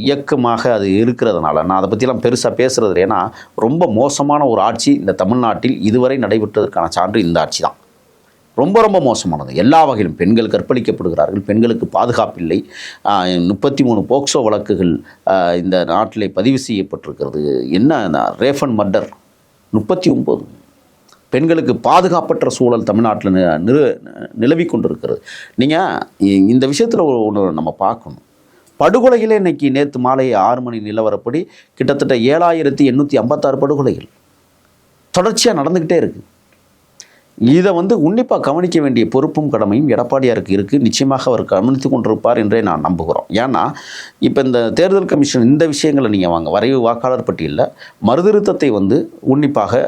இயக்கமாக அது இருக்கிறதுனால நான் அதை பற்றிலாம் பெருசாக பேசுகிறது. ஏன்னா ரொம்ப மோசமான ஒரு ஆட்சி இந்த தமிழ்நாட்டில் இதுவரை நடைபெற்றதற்கான சான்று இந்த ஆட்சி தான். ரொம்ப ரொம்ப மோசமானது எல்லா வகையிலும். பெண்கள் கற்பழிக்கப்படுகிறார்கள், பெண்களுக்கு பாதுகாப்பில்லை. 33 போக்சோ வழக்குகள் இந்த நாட்டிலே பதிவு செய்யப்பட்டிருக்கிறது. என்ன ரேஃப் அண்ட் மர்டர் 39. பெண்களுக்கு பாதுகாப்பற்ற சூழல் தமிழ்நாட்டில் நிலவி கொண்டிருக்கிறது. நீங்கள் இந்த விஷயத்தில் ஒன்று நம்ம பார்க்கணும். படுகொலைகளே இன்றைக்கி நேற்று மாலை 6 மணி நிலவரப்படி கிட்டத்தட்ட 7856 படுகொலைகள் தொடர்ச்சியாக நடந்துக்கிட்டே இருக்குது. இதை உன்னிப்பாக கவனிக்க வேண்டிய பொறுப்பும் கடமையும் எடப்பாடியாருக்கு இருக்குது. நிச்சயமாக அவர் கவனித்து கொண்டிருப்பார் என்றே நான் நம்புகிறோம். ஏன்னா இப்போ இந்த தேர்தல் கமிஷன் இந்த விஷயங்களை நீங்கள் வரைவு வாக்காளர் பட்டியலில் மறுதிருத்தத்தை உன்னிப்பாக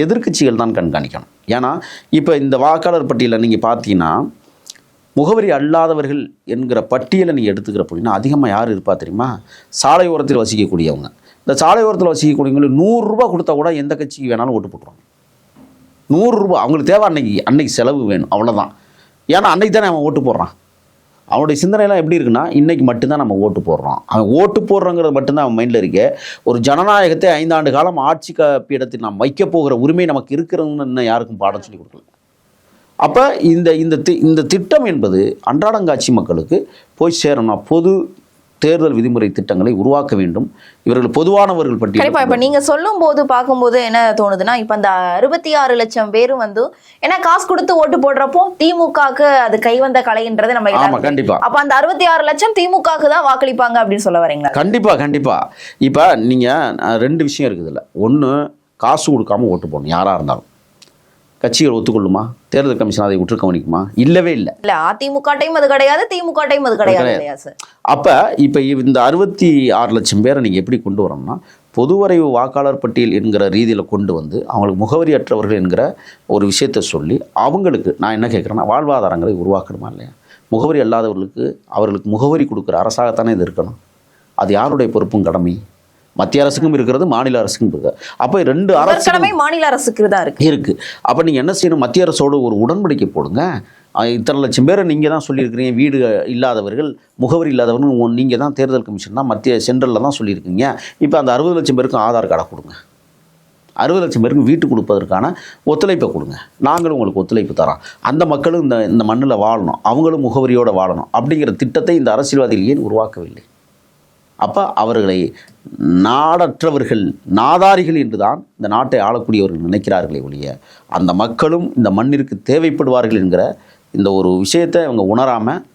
எதிர்க்கட்சிகள் தான் கண்காணிக்கணும். ஏன்னா இப்போ இந்த வாக்காளர் பட்டியலை நீங்கள் பார்த்தீங்கன்னா முகவரி அல்லாதவர்கள் என்கிற பட்டியலை நீங்கள் எடுத்துக்கிற போனீங்கன்னா அதிகமாக யார் இருப்பா தெரியுமா? சாலை ஓரத்தில் வசிக்கக்கூடியவங்க. இந்த சாலை ஓரத்தில் வசிக்கக்கூடியவங்களுக்கு 100 ரூபா கொடுத்தா கூட எந்த கட்சிக்கு வேணாலும் ஓட்டு போட்டுருவாங்க. 100 ரூபா அவங்களுக்கு தேவை, அன்னைக்கு செலவு வேணும், அவ்வளோதான். ஏன்னா அன்னைக்கு தானே அவன் ஓட்டு போடுறான். அவனுடைய சிந்தனையெல்லாம் எப்படி இருக்குன்னா, இன்றைக்கி மட்டும்தான் நம்ம ஓட்டு போடுறோம், அவன் ஓட்டு போடுறோங்கிறது மட்டும்தான் அவன் மைண்டில் இருக்கு. ஒரு ஜனநாயகத்தை 5 ஆண்டு காலம் ஆட்சி பீடத்தில் நாம் வைக்க போகிற உரிமை நமக்கு இருக்கிறதுன்னு இன்னும் யாருக்கும் பாடம் சொல்லி கொடுக்கல. அப்போ இந்த திட்டம் என்பது அன்றாடங்காட்சி மக்களுக்கு போய் சேரணும். பொது தேர்தல் விதிமுறை திட்டங்களை உருவாக்க வேண்டும். இவர்கள் பொதுவானவர்கள் பற்றி கண்டிப்பா. இப்ப நீங்க சொல்லும் போது பார்க்கும்போது என்ன தோணுதுன்னா, இப்ப அந்த 66 லட்சம் பேரும் வந்து ஏன்னா காசு கொடுத்து ஓட்டு போடுறப்போ திமுகக்கு அது கைவந்த கலைன்றது நம்ம ஆமா கண்டிப்பா. அப்ப அந்த 66 லட்சம் திமுகக்கு தான் வாக்களிப்பாங்க அப்படின்னு சொல்ல வரீங்களா? கண்டிப்பா. இப்ப நீங்க 2 விஷயம் இருக்குதுல்ல. ஒன்று, காசு கொடுக்காம ஓட்டு போடணும். யாரா இருந்தாலும் கட்சிகள் ஒத்துக்கொள்ளுமா? தேர்தல் கமிஷன் அதை உற்று கவனிக்குமா? இல்லவே இல்லை. அதிமுக டைம் அது கிடையாது, திமுக டைம் அது கிடையாது. அப்ப இப்ப இந்த 66 லட்சம் பேரை நீங்க எப்படி கொண்டு வரணும்னா, பொதுவரைவு வாக்காளர் பட்டியல் என்கிற ரீதியில் கொண்டு வந்து அவங்களுக்கு முகவரியற்றவர்கள் என்கிற ஒரு விஷயத்தை சொல்லி அவங்களுக்கு நான் என்ன கேட்குறேன்னா, வாழ்வாதாரங்களை உருவாக்கணுமா இல்லையா? முகவரி அல்லாதவர்களுக்கு அவர்களுக்கு முகவரி கொடுக்குற அரசாகத்தானே இது இருக்கணும். அது யாருடைய பொறுப்பும் கடமை? மத்திய அரசுக்கும் இருக்கிறது, மாநில அரசுக்கும் இருக்குது. அப்போ 2 அரசு மாநில அரசுக்கு தான் இருக்கு. அப்போ நீங்கள் என்ன செய்யணும்? மத்திய அரசோடு ஒரு உடன்படிக்கை போடுங்க. இத்தனை லட்சம் பேரை நீங்கள் தான் சொல்லியிருக்கிறீங்க, வீடு இல்லாதவர்கள், முகவரி இல்லாதவர்கள் நீங்கள் தான் தேர்தல் கமிஷன் தான் மத்திய சென்ட்ரலில் தான் சொல்லியிருக்கீங்க. இப்போ அந்த 60 லட்சம் பேருக்கும் ஆதார் கார்டை கொடுங்க. 60 லட்சம் பேருக்கு வீட்டு கொடுப்பதற்கான ஒத்துழைப்பை கொடுங்க. நாங்களும் உங்களுக்கு ஒத்துழைப்பு தரோம். அந்த மக்களும் இந்த மண்ணில் வாழணும், அவங்களும் முகவரியோடு வாழணும் அப்படிங்கிற திட்டத்தை இந்த அரசியல்வாதிகள் ஏன் உருவாக்கவில்லை? அப்போ அவர்களை நாடற்றவர்கள், நாதாரிகள் என்று தான் இந்த நாட்டை ஆளக்கூடியவர்கள் நினைக்கிறார்களே ஒழிய, அந்த மக்களும் இந்த மண்ணிற்கு தேவைப்படுவார்கள் என்கிற இந்த ஒரு விஷயத்தை அவங்க உணராமல்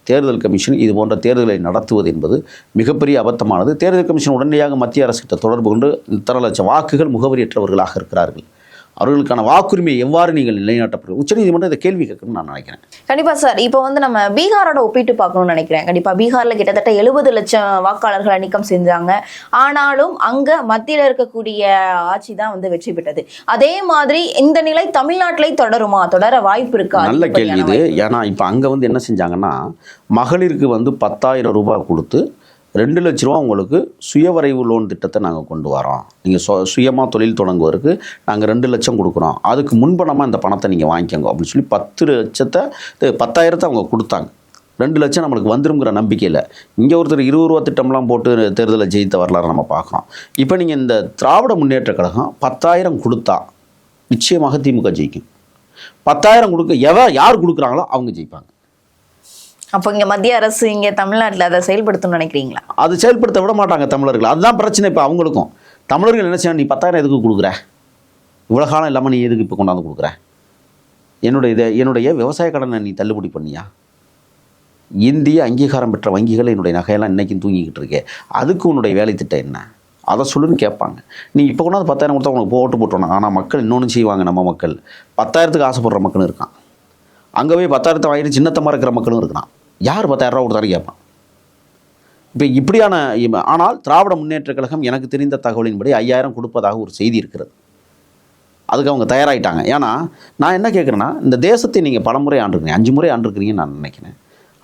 தேர்தல் கமிஷன் இது போன்ற தேர்தலை நடத்துவது என்பது மிகப்பெரிய அபத்தமானது. தேர்தல் கமிஷன் உடனடியாக மத்திய அரசுகிட்ட தொடர்பு கொண்டு இத்தனை லட்சம் வாக்குகள் முகவரியற்றவர்களாக இருக்கிறார்கள், அவர்களுக்கான வாக்குரிமையை எவ்வாறு நீங்கள் நிலைநாட்டப்படுறது? உச்சநீதிமன்றம் இதை கேள்வி கேட்கணும்னு நான் நினைக்கிறேன். கண்டிப்பா சார். இப்போ வந்து நம்ம பீகாரோட ஒப்பிட்டு பார்க்கணும்னு நினைக்கிறேன். கண்டிப்பா பீகார்ல கிட்டத்தட்ட 70 லட்சம் வாக்காளர்களை நீக்கம் செஞ்சாங்க. ஆனாலும் அங்க மத்தியில இருக்கக்கூடிய ஆட்சி தான் வந்து வெற்றி பெற்றது. அதே மாதிரி இந்த நிலை தமிழ்நாட்டிலே தொடருமா? தொடர வாய்ப்பு இருக்கா? நல்ல கேள்வி இது. ஏன்னா இப்போ அங்கே வந்து என்ன செஞ்சாங்கன்னா, மகளிருக்கு வந்து 10,000 ரூபாய் கொடுத்து 2 லட்ச ரூபா உங்களுக்கு சுயவரைவு லோன் திட்டத்தை நாங்கள் கொண்டு வரோம். நீங்கள் சுயமாக தொழில் தொடங்குவதற்கு நாங்கள் 2 லட்சம் கொடுக்குறோம், அதுக்கு முன்பணமாக இந்த பணத்தை நீங்கள் வாங்கிக்கோங்க அப்படின்னு சொல்லி 10,000 அவங்க கொடுத்தாங்க. 2 லட்சம் நம்மளுக்கு வந்துருங்கிற நம்பிக்கையில் இங்கே ஒருத்தர் 20 ரூபா திட்டம்லாம் போட்டு தேர்தலை ஜெயித்த வரலாறு நம்ம பார்க்குறோம். இப்போ நீங்கள் இந்த திராவிட முன்னேற்ற கழகம் 10,000 கொடுத்தா நிச்சயமாக திமுக ஜெயிக்கும். 10,000 கொடுக்க யார் கொடுக்குறாங்களோ அவங்க ஜெயிப்பாங்க. அப்போ இங்கே மத்திய அரசு இங்கே தமிழ்நாட்டில் அதை செயல்படுத்தணும்னு நினைக்கிறீங்களா? அது செயல்படுத்த விட மாட்டாங்க தமிழர்கள். அதுதான் பிரச்சனை. இப்போ அவங்களுக்கும் தமிழர்கள் என்ன செய்யணும்? நீ 10,000 எதுக்கு கொடுக்குற? இவ்வளோ காலம் இல்லாமல் நீ எதுக்கு இப்போ கொண்டாந்து கொடுக்குற? என்னுடைய விவசாய கடனை நீ தள்ளுபடி பண்ணியா? இந்திய அங்கீகாரம் பெற்ற வங்கிகள் என்னுடைய நகையெல்லாம் இன்றைக்கும் தூங்கிக்கிட்டு இருக்கே, அதுக்கு உன்னுடைய வேலை திட்டம் என்ன? அதை சொல்லுன்னு கேட்பாங்க. நீ இப்போ கொண்டாந்து 10,000 கொடுத்தா உனக்கு ஓட்டு போட்டோன்னா. ஆனால் மக்கள் இன்னொன்று செய்வாங்க. நம்ம மக்கள் 10,000க்கு ஆசைப்படுற மக்களும் இருக்கான். அங்கே போய் 10,000 வாங்கிட்டு சின்னத்தமாக இருக்கிற மக்களும் இருக்கான். யார் 10,000 ரூபா கொடுத்தாலும் கேட்பான். இப்போ இப்படியான ஆனால் திராவிட முன்னேற்ற கழகம் எனக்கு தெரிந்த தகவலின்படி 5,000 கொடுப்பதாக ஒரு செய்தி இருக்கிறது. அதுக்கு அவங்க தயாராகிட்டாங்க. ஏன்னா நான் என்ன கேட்குறேன்னா, இந்த தேசத்தை நீங்கள் பல முறை ஆண்டிருக்கிறீங்க, 5 முறை ஆண்டிருக்கிறீங்கன்னு நான் நினைக்கிறேன்.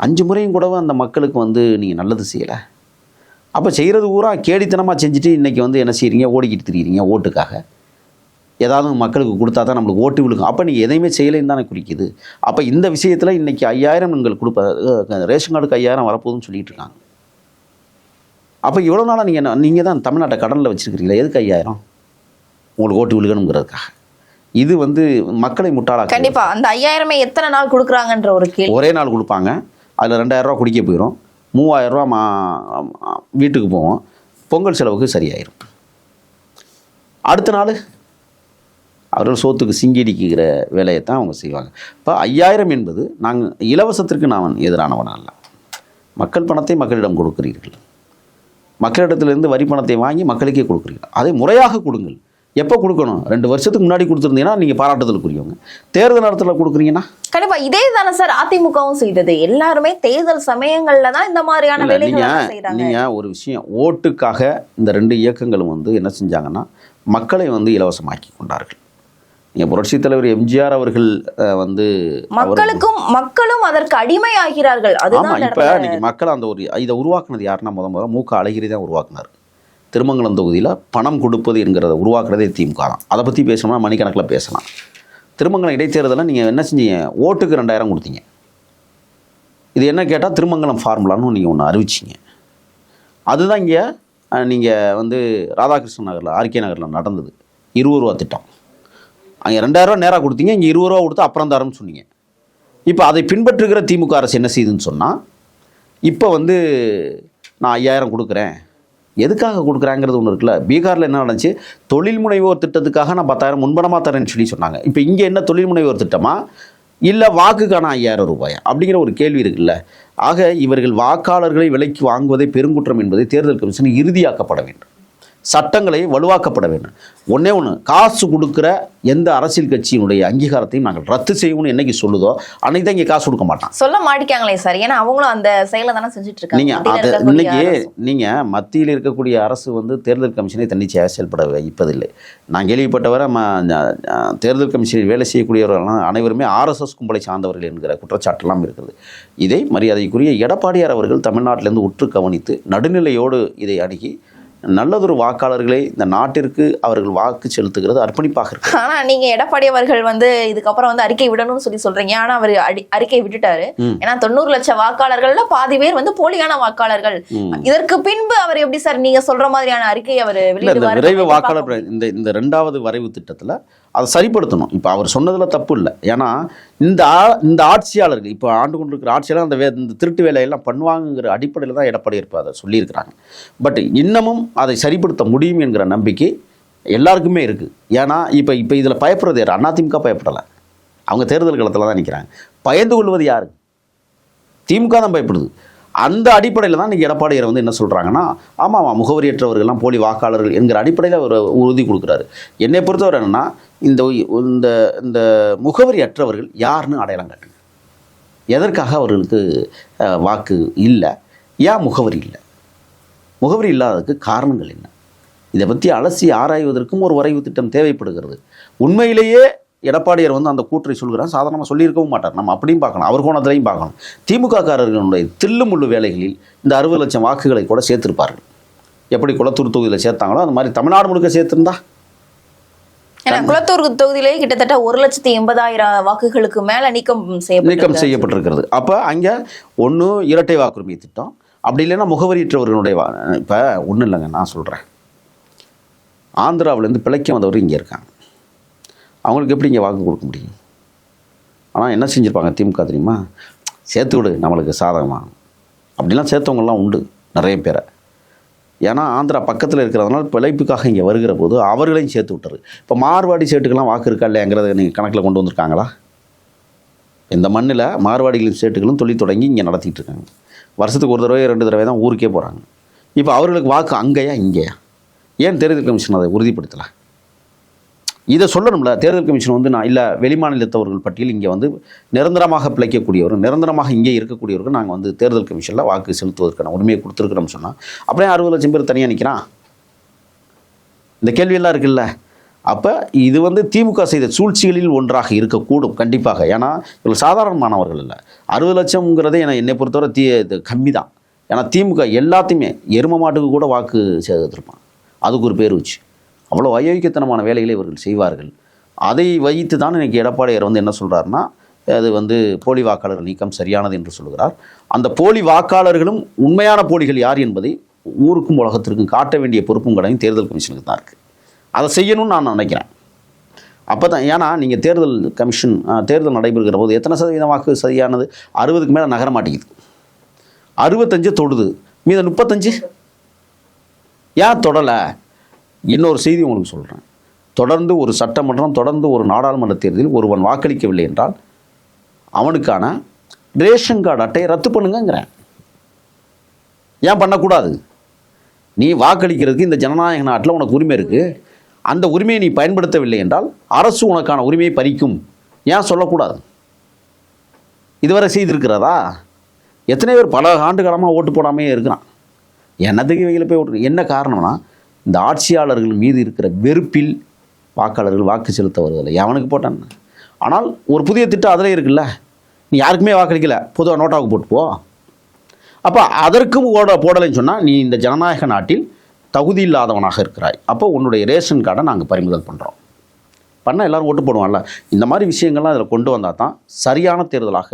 5 முறையும் கூட அந்த மக்களுக்கு வந்து நீங்கள் நல்லது செய்யலை. அப்போ செய்கிறது பூரா கேடித்தனமாக செஞ்சுட்டு இன்றைக்கி வந்து என்ன செய்கிறீங்க? ஓடிக்கிட்டு திரிகிறீங்க ஓட்டுக்காக. ஏதாவது மக்களுக்கு கொடுத்தா தான் நம்மளுக்கு ஓட்டு விழுகும். அப்போ நீங்கள் எதையுமே செய்யலைன்னு தானே குறிக்குது. அப்போ இந்த விஷயத்தில் இன்றைக்கி 5,000 நீங்கள் ரேஷன் கார்டுக்கு 5,000 வரப்போகுதுன்னு சொல்லிட்டு இருக்காங்க. அப்போ இவ்வளோ நாளாக நீங்கள் தான் தமிழ்நாட்டை கடனில் வச்சுருக்கிறீங்களா? எதுக்கு 5,000? உங்களுக்கு ஓட்டு விழுகணுங்கிறதுக்காக. இது வந்து மக்களை முட்டாளாக. கண்டிப்பாக அந்த 5,000 எத்தனை நாள் கொடுக்குறாங்கன்ற ஒரு கேள்வி. ஒரே நாள் கொடுப்பாங்க. அதில் 2,000 ரூபா குடிக்க போயிடும், 3,000 ரூபா வீட்டுக்கு போவோம், பொங்கல் செலவுக்கு சரியாயிடும். அடுத்த நாள் அவர்கள் சோத்துக்கு சிங்கிடிக்கிற வேலையை தான் அவங்க செய்வாங்க. இப்போ 5,000 என்பது நாங்கள் இலவசத்திற்கு நான் எதிரானவன் அல்ல. மக்கள் பணத்தை மக்களிடம் கொடுக்கிறீர்கள், மக்களிடத்திலிருந்து வரி பணத்தை வாங்கி மக்களுக்கே கொடுக்குறீர்கள். அதை முறையாக கொடுங்கள். எப்போ கொடுக்கணும்? 2 வருஷத்துக்கு முன்னாடி கொடுத்துருந்தீங்கன்னா நீங்கள் பாராட்டுதலுக்குரியவங்க. தேர்தல் நேரத்தில் கொடுக்குறீங்கன்னா கண்டிப்பாக இதே தானே சார் அதிமுகவும் செய்தது. எல்லாருமே தேர்தல் சமயங்களில் தான் இந்த மாதிரியான வேலைகள் செய்கிறாங்க. நீங்கள் ஒரு விஷயம், ஓட்டுக்காக இந்த 2 இயக்கங்களும் வந்து என்ன செஞ்சாங்கன்னா மக்களை வந்து இலவசமாக்கி கொண்டார்கள். நீங்கள் புரட்சித் தலைவர் எம்ஜிஆர் அவர்கள் வந்து மக்களும் அதற்கு அடிமை ஆகிறார்கள். ஆமாம், இப்போ நீங்கள் மக்கள் அந்த ஒரு இதை உருவாக்குனது யாருன்னா முதல் மு க அழகிரி தான் உருவாக்குனார். திருமங்கலம் தொகுதியில் பணம் கொடுப்பது என்கிறத உருவாக்குறதே திமுக தான். அதை பற்றி பேசணும்னா மணிக்கணக்கில் பேசலாம். திருமங்கலம் இடைத்தேர்தலில் நீங்கள் என்ன செஞ்சீங்க? ஓட்டுக்கு 2000 கொடுத்தீங்க. இது என்ன கேட்டால் திருமங்கலம் ஃபார்முலான்னு நீங்கள் ஒன்று அறிவிச்சிங்க. அதுதான் இங்கே நீங்கள் வந்து ராதாகிருஷ்ணன் நகரில் ஆர்கே நகரில் நடந்தது. 20 ரூபா திட்டம். அங்கே 2000 ரூபா நேராக கொடுத்தீங்க, இங்கே 20 ரூபா கொடுத்து அப்புறம் தரேன்னு சொன்னீங்க. இப்போ அதை பின்பற்றுகிற திமுக அரசு என்ன செய்யுதுன்னு சொன்னால், இப்போ வந்து நான் 5000 கொடுக்குறேன். எதுக்காக கொடுக்குறாங்கிறது ஒன்று இருக்குல்ல. பீகாரில் என்ன நடந்துச்சு? தொழில் முனைவோர் திட்டத்துக்காக நான் 10,000 முன்பணமாக தரேன்னு சொல்லி சொன்னாங்க. இப்போ இங்கே என்ன தொழில் முனைவோர் திட்டமா இல்லை வாக்குக்கான 5000 ரூபாயா அப்படிங்கிற ஒரு கேள்வி இருக்குல்ல. ஆக இவர்கள் வாக்காளர்களை விலைக்கு வாங்குவதை பெருங்குற்றம் என்பதை தேர்தல் கமிஷன் இறுதியாக்கப்பட வேண்டும். சட்டங்களை வலுவாக்கப்பட வேண்டும். ஒன்றே ஒன்று, காசு கொடுக்குற எந்த அரசியல் கட்சியினுடைய அங்கீகாரத்தையும் நாங்கள் ரத்து செய்வோம்னு என்னைக்கு சொல்லுதோ அன்னைக்கு தான் இங்கே காசு கொடுக்க மாட்டான். சொல்ல மாட்டேங்காங்களே சார். ஏன்னா அவங்களும் அந்த செயலை தானே செஞ்சுட்டு இருக்காங்க. இன்னைக்கு நீங்கள் மத்தியில் இருக்கக்கூடிய அரசு வந்து தேர்தல் கமிஷனை தன்னிச்சையாக செயல்பட வைப்பதில்லை. நான் கேள்விப்பட்டவரை தேர்தல் கமிஷனில் வேலை செய்யக்கூடியவர்கள் அனைவருமே RSS கும்பலை சார்ந்தவர்கள் என்கிற குற்றச்சாட்டெல்லாம் இருக்கிறது. இதை மரியாதைக்குரிய எடப்பாடியார் அவர்கள் தமிழ்நாட்டிலிருந்து உற்று கவனித்து நடுநிலையோடு இதை அணுகி நல்லதொரு வாக்காளர்களை இந்த நாட்டிற்கு அவர்கள் வாக்கு செலுத்துகிறது அர்ப்பணிப்பாக இருக்கு. ஆனா நீங்க எடப்பாடி அவர்கள் வந்து இதுக்கப்புறம் வந்து அறிக்கை விடணும்னு சொல்றீங்க. ஆனா அவர் அறிக்கை விட்டுட்டாரு. ஏன்னா 90 லட்சம் வாக்காளர்கள்ல பாதி பேர் வந்து போலியான வாக்காளர்கள். இதற்கு பின்பு அவர் எப்படி சார் நீங்க சொல்ற மாதிரியான அறிக்கையை அவர் வெளியிடுவார்? விரைவு வாக்காளர் இந்த 2வது வரைவு திட்டத்தில் அதை சரிப்படுத்தணும். இப்போ அவர் சொன்னதில் தப்பு இல்லை. ஏன்னா இந்த ஆட்சியாளர்கள் இப்போ ஆண்டு கொண்டு இருக்கிற ஆட்சியாளர் இந்த திருட்டு வேலையெல்லாம் பண்ணுவாங்கங்கிற அடிப்படையில் தான் எடப்பாடி அதை சொல்லியிருக்கிறாங்க. பட் இன்னமும் அதை சரிப்படுத்த முடியும் என்கிற நம்பிக்கை எல்லாருக்குமே இருக்குது. ஏன்னா இப்போ இதில் பயப்படுறது யார்? அதிமுக பயப்படலை. அவங்க தேர்தல் களத்தில் தான் நிற்கிறாங்க. பயந்து கொள்வது யார்? திமுக தான் பயப்படுது. அந்த அடிப்படையில் தான் இன்றைக்கி எடப்பாடியார் வந்து என்ன சொல்கிறாங்கன்னா, ஆமாம் முகவரியற்றவர்கள்லாம் போலி வாக்காளர்கள் என்கிற அடிப்படையில் அவர் உறுதி கொடுக்குறாரு. என்னை பொறுத்தவரை என்னென்னா, இந்த இந்த முகவரி அற்றவர்கள் யாருன்னு அடையாளம் காட்டுங்க. எதற்காக அவர்களுக்கு வாக்கு இல்லை? ஏன் முகவரி இல்லை? முகவரி இல்லாததுக்கு காரணங்கள் என்ன? இதை பற்றி அலசி ஆராய்வதற்கும் ஒரு வரைவு திட்டம் தேவைப்படுகிறது. உண்மையிலேயே எடப்பாடியார் வந்து அந்த கூற்றை சொல்கிறார். சாதாரணமாக சொல்லியிருக்கவும் மாட்டார். நம்ம அப்படியும் பார்க்கணும், அவர் கோணத்திலையும் பார்க்கணும். திமுக காரர்களுடைய தில்லுமுள்ளு வேலைகளில் இந்த 60 லட்சம் வாக்குகளை கூட சேர்த்திருப்பார்கள். எப்படி குளத்தூர் தொகுதியில் சேர்த்தாங்களோ அந்த மாதிரி தமிழ்நாடு முழுக்க சேர்த்திருந்தா. ஏன்னா குளத்தூர் தொகுதியிலேயே கிட்டத்தட்ட 1,80,000 வாக்குகளுக்கு மேல நீக்கம் செய்யப்பட்டிருக்கிறது. அப்போ அங்கே ஒன்று இரட்டை வாக்குரிமை திட்டம், அப்படி இல்லைன்னா முகவரியற்றவர்களுடைய இப்போ ஒன்றும் இல்லைங்க, நான் சொல்கிறேன். ஆந்திராவிலேருந்து பிழைக்க வந்தவர் இங்கே இருக்காங்க. அவங்களுக்கு எப்படி இங்கே வாக்கு கொடுக்க முடியும்? ஆனால் என்ன செஞ்சுருப்பாங்க திமுக தெரியுமா? சேர்த்து விடு நம்மளுக்கு சாதகமாக அப்படிலாம் சேர்த்தவங்கலாம் உண்டு நிறைய பேரை. ஏன்னா ஆந்திரா பக்கத்தில் இருக்கிறதுனால பிழைப்புக்காக இங்கே வருகிற போது அவர்களையும் சேர்த்து விட்டாரு. இப்போ மார்வாடி சேட்டுக்கெல்லாம் வாக்கு இருக்கா இல்லையாங்கிறத நீங்கள் கணக்கில் கொண்டு வந்திருக்காங்களா? இந்த மண்ணில் மார்வாடிகளின் சேட்டுகளும் தொழில் தொடங்கி இங்கே நடத்திட்டு இருக்காங்க. வருஷத்துக்கு ஒரு தடவை 2 தடவை தான் ஊருக்கே போகிறாங்க. இப்போ அவர்களுக்கு வாக்கு அங்கேயா இங்கேயா? ஏன் தேர்தல் கமிஷன் அதை உறுதிப்படுத்தலை? இதை சொல்லணும்ல. தேர்தல் கமிஷன் வந்து நான் இல்லை வெளிமாநிலத்தவர்கள் பட்டியல் இங்கே வந்து நிரந்தரமாக பிழைக்கக்கூடியவர், நிரந்தரமாக இங்கே இருக்கக்கூடியவர்கள் நாங்கள் வந்து தேர்தல் கமிஷனில் வாக்கு செலுத்துவதற்கான உரிமையை கொடுத்துருக்குறோம்னு சொன்னால் அப்படியே 60 லட்சம் பேர் தனியாக நிற்கிறான். இந்த கேள்வியெல்லாம் இருக்குல்ல. அப்போ இது வந்து திமுக செய்த சூழ்ச்சிகளில் ஒன்றாக இருக்கக்கூடும் கண்டிப்பாக. ஏன்னா இவர்கள் சாதாரணமானவர்கள் இல்லை. 60 லட்சம்ங்கிறதே என்னை பொறுத்தவரை இது கம்மி தான். ஏன்னா திமுக எல்லாத்தையுமே எரும மாட்டுக்கு கூட வாக்கு சேர்த்துருப்பான். அதுக்கு ஒரு பேர் வச்சு அவ்வளோ அயோக்கியத்தனமான வேலைகளை இவர்கள் செய்வார்கள். அதை வைத்து தான் இன்றைக்கி எடப்பாடியார் வந்து என்ன சொல்கிறாருன்னா, அது வந்து போலி வாக்காளர்கள் நீக்கம் சரியானது என்று சொல்கிறார். அந்த போலி வாக்காளர்களும் உண்மையான போலிகள் யார் என்பதை ஊருக்கும் உலகத்திற்கும் காட்ட வேண்டிய பொறுப்பும் கடையும் தேர்தல் கமிஷனுக்கு தான் இருக்குது. அதை செய்யணும்னு நான் நினைக்கிறேன். அப்போ தான், ஏன்னா நீங்கள் தேர்தல் நடைபெறுகிற போது எத்தனை சதவீதம் வாக்கு சரியானது? 60க்கு மேலே நகர மாட்டேங்குது. 65 தொடுது, மீத 35 ஏன் தொடலை? இன்னொரு செய்தி உங்களுக்கு சொல்கிறேன். தொடர்ந்து ஒரு சட்டமன்றம், தொடர்ந்து ஒரு நாடாளுமன்ற தேர்தலில் ஒருவன் வாக்களிக்கவில்லை என்றால் அவனுக்கான ரேஷன் கார்டு அட்டையை ரத்து பண்ணுங்கிறேன். ஏன் பண்ணக்கூடாது? நீ வாக்களிக்கிறதுக்கு இந்த ஜனநாயக நாட்டில் உனக்கு உரிமை இருக்குது. அந்த உரிமையை நீ பயன்படுத்தவில்லை என்றால் அரசு உனக்கான உரிமையை பறிக்கும். ஏன் சொல்லக்கூடாது? இதுவரை செய்திருக்கிறதா? எத்தனை பேர் பல ஆண்டு காலமாக ஓட்டு போடாமையே இருக்கிறான். என்னதுக்கு இவங்களை போய் ஓட்டு? என்ன காரணம்னா இந்த ஆட்சியாளர்கள் மீது இருக்கிற வெறுப்பில் வாக்காளர்கள் வாக்கு செலுத்த வருவதில்லை. எவனுக்கு போட்டான்? ஆனால் ஒரு புதிய திட்டம் அதிலே இருக்குல்ல, நீ யாருக்குமே வாக்களிக்கல, பொதுவாக நோட்டாவுக்கு போட்டு போ. அப்போ அதற்கும் போடலைன்னு சொன்னால் நீ இந்த ஜனநாயக நாட்டில் தகுதி இல்லாதவனாக இருக்கிறாய். அப்போ உன்னுடைய ரேஷன் கார்டை நாங்கள் பறிமுதல் பண்ணுறோம். பண்ணால் எல்லோரும் ஓட்டு போடுவான்ல. இந்த மாதிரி விஷயங்கள்லாம் அதில் கொண்டு வந்தால் தான் சரியான தேர்தலாக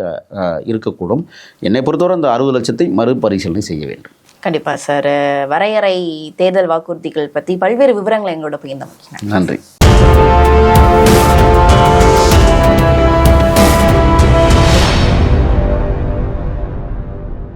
இருக்கக்கூடும். என்னை பொறுத்தவரை இந்த 60 லட்சத்தை மறுபரிசீலனை செய்ய வேண்டும். கண்டிப்பாக சார். வரையறை தேர்தல் வாக்குறுதிகள் பற்றி பல்வேறு விவரங்களை எங்களோட பகிர்ந்தமைக்கிறேன். நன்றி.